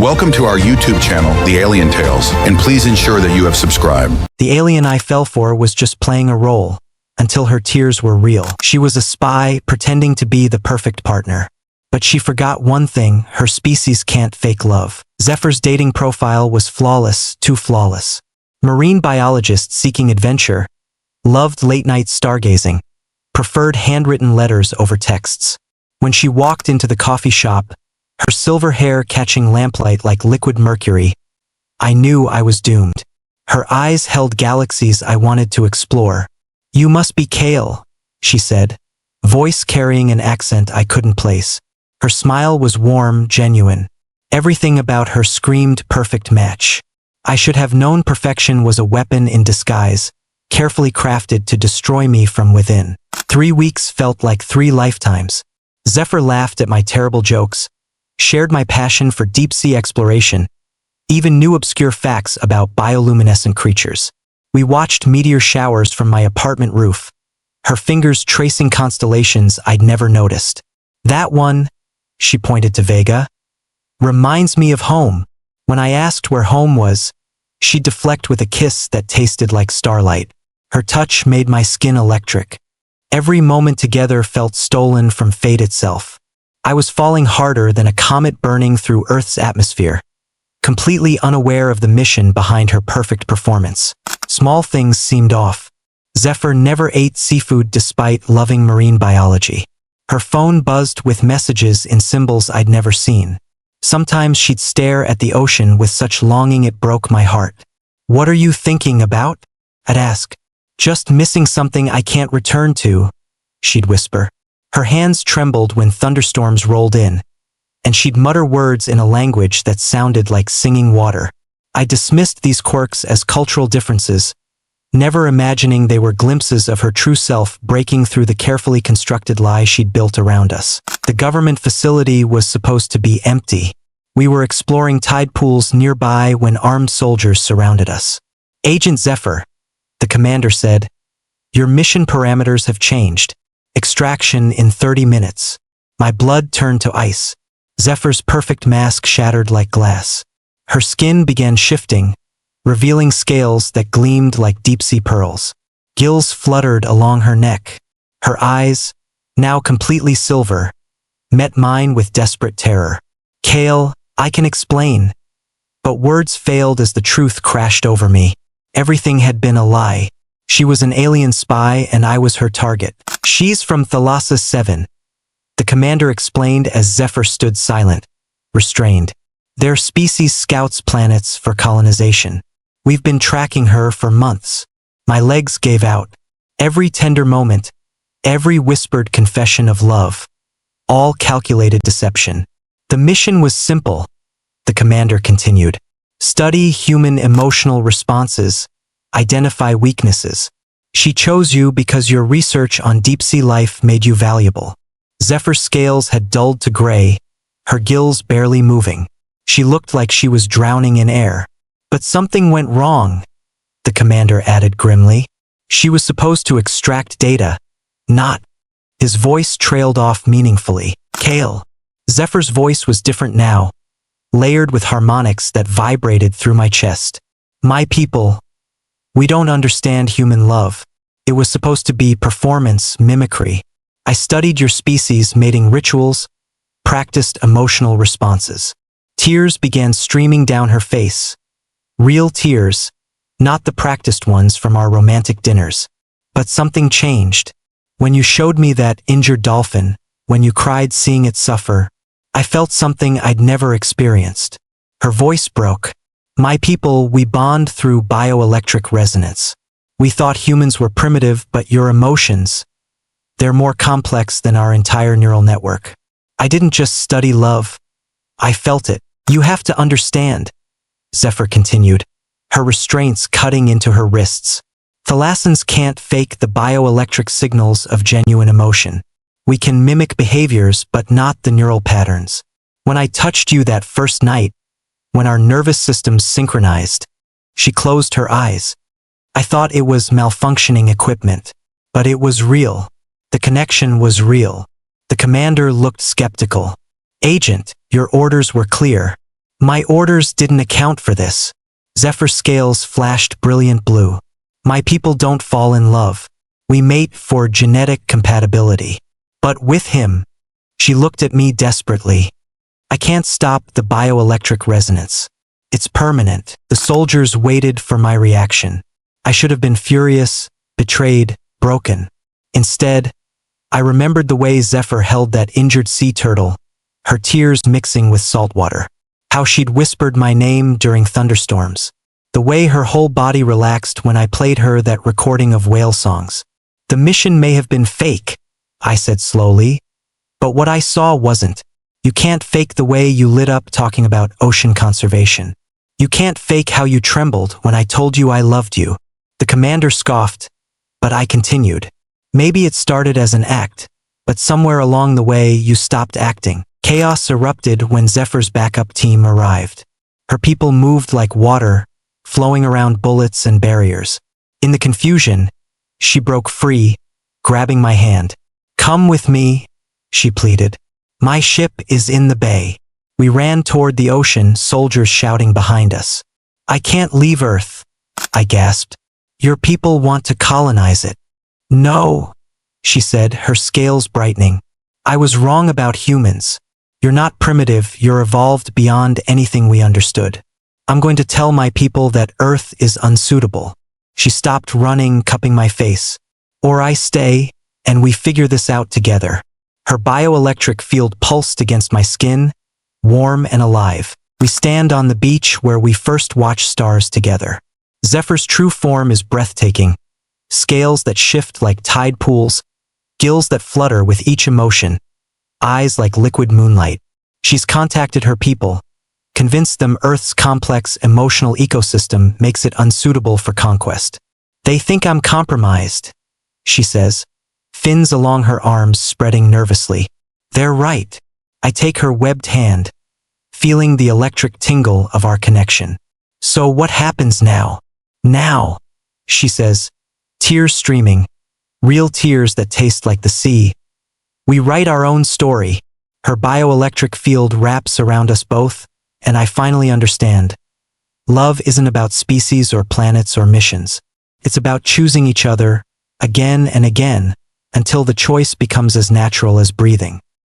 Welcome to our YouTube channel, The Alien Tales, and please ensure that you have subscribed. The alien I fell for was just playing a role, until her tears were real. She was a spy, pretending to be the perfect partner. But she forgot one thing: her species can't fake love. Zephyr's dating profile was flawless, too flawless. Marine biologist seeking adventure, loved late-night stargazing, preferred handwritten letters over texts. When she walked into the coffee shop, her silver hair catching lamplight like liquid mercury, I knew I was doomed. Her eyes held galaxies I wanted to explore. "You must be Kael," she said, voice carrying an accent I couldn't place. Her smile was warm, genuine. Everything about her screamed perfect match. I should have known perfection was a weapon in disguise, carefully crafted to destroy me from within. 3 weeks felt like 3 lifetimes. Zephyr laughed at my terrible jokes, shared my passion for deep-sea exploration, even knew obscure facts about bioluminescent creatures. We watched meteor showers from my apartment roof, her fingers tracing constellations I'd never noticed. "That one," she pointed to Vega, "reminds me of home." When I asked where home was, she'd deflect with a kiss that tasted like starlight. Her touch made my skin electric. Every moment together felt stolen from fate itself. I was falling harder than a comet burning through Earth's atmosphere, completely unaware of the mission behind her perfect performance. Small things seemed off. Zephyr never ate seafood despite loving marine biology. Her phone buzzed with messages in symbols I'd never seen. Sometimes she'd stare at the ocean with such longing it broke my heart. "What are you thinking about?" I'd ask. "Just missing something I can't return to," she'd whisper. Her hands trembled when thunderstorms rolled in, and she'd mutter words in a language that sounded like singing water. I dismissed these quirks as cultural differences, never imagining they were glimpses of her true self breaking through the carefully constructed lie she'd built around us. The government facility was supposed to be empty. We were exploring tide pools nearby when armed soldiers surrounded us. "Agent Zephyr," the commander said, "your mission parameters have changed. Extraction in 30 minutes. My blood turned to ice. Zephyr's perfect mask shattered like glass. Her skin began shifting, revealing scales that gleamed like deep-sea pearls. Gills fluttered along her neck. Her eyes, now completely silver, met mine with desperate terror. "Kael, I can explain." But words failed as the truth crashed over me. Everything had been a lie. She was an alien spy and I was her target. "She's from Thalassus 7, the commander explained as Zephyr stood silent, restrained. "Their species scouts planets for colonization. We've been tracking her for months." My legs gave out. Every tender moment, every whispered confession of love, all calculated deception. "The mission was simple," the commander continued. "Study human emotional responses, identify weaknesses. She chose you because your research on deep-sea life made you valuable." Zephyr's scales had dulled to gray, her gills barely moving. She looked like she was drowning in air. "But something went wrong," the commander added grimly. "She was supposed to extract data, not—" His voice trailed off meaningfully. "Kael." Zephyr's voice was different now, layered with harmonics that vibrated through my chest. "My people, we don't understand human love. It was supposed to be performance, mimicry. I studied your species mating rituals, practiced emotional responses." Tears began streaming down her face. Real tears, not the practiced ones from our romantic dinners. "But something changed. When you showed me that injured dolphin, when you cried seeing it suffer, I felt something I'd never experienced." Her voice broke. "My people, we bond through bioelectric resonance. We thought humans were primitive, but your emotions, they're more complex than our entire neural network. I didn't just study love. I felt it. You have to understand," Zephyr continued, her restraints cutting into her wrists. "Thalassans can't fake the bioelectric signals of genuine emotion. We can mimic behaviors, but not the neural patterns. When I touched you that first night, when our nervous systems synchronized," she closed her eyes. "I thought it was malfunctioning equipment, but it was real. The connection was real." The commander looked skeptical. "Agent, your orders were clear. My orders didn't account for this. Zephyr's scales flashed brilliant blue. My people don't fall in love. We mate for genetic compatibility. But with him, she looked at me desperately. I can't stop the bioelectric resonance. It's permanent. The soldiers waited for my reaction. I should have been furious, betrayed, broken. Instead, I remembered the way Zephyr held that injured sea turtle, her tears mixing with salt water. How she'd whispered my name during thunderstorms. The way her whole body relaxed when I played her that recording of whale songs. The mission may have been fake, I said slowly, but what I saw wasn't. You can't fake the way you lit up talking about ocean conservation. You can't fake how you trembled when I told you I loved you. The commander scoffed, but I continued. Maybe it started as an act, but somewhere along the way you stopped acting. Chaos erupted when Zephyr's backup team arrived. Her people moved like water, flowing around bullets and barriers. In the confusion, she broke free, grabbing my hand. Come with me, she pleaded. My ship is in the bay. We ran toward the ocean, soldiers shouting behind us. I can't leave Earth, I gasped. Your people want to colonize it. No, she said, her scales brightening. I was wrong about humans. You're not primitive, you're evolved beyond anything we understood. I'm going to tell my people that Earth is unsuitable. She stopped running, cupping my face. Or I stay, and we figure this out together. Her bioelectric field pulsed against my skin, warm and alive. We stand on the beach where we first watched stars together. Zephyr's true form is breathtaking. Scales that shift like tide pools, gills that flutter with each emotion, eyes like liquid moonlight. She's contacted her people, convinced them Earth's complex emotional ecosystem makes it unsuitable for conquest. They think I'm compromised, she says, fins along her arms spreading nervously. They're right. I take her webbed hand, feeling the electric tingle of our connection. So what happens now? Now, she says, tears streaming, real tears that taste like the sea. We write our own story. Her bioelectric field wraps around us both, and I finally understand. Love isn't about species or planets or missions. It's about choosing each other, again and again, until the choice becomes as natural as breathing.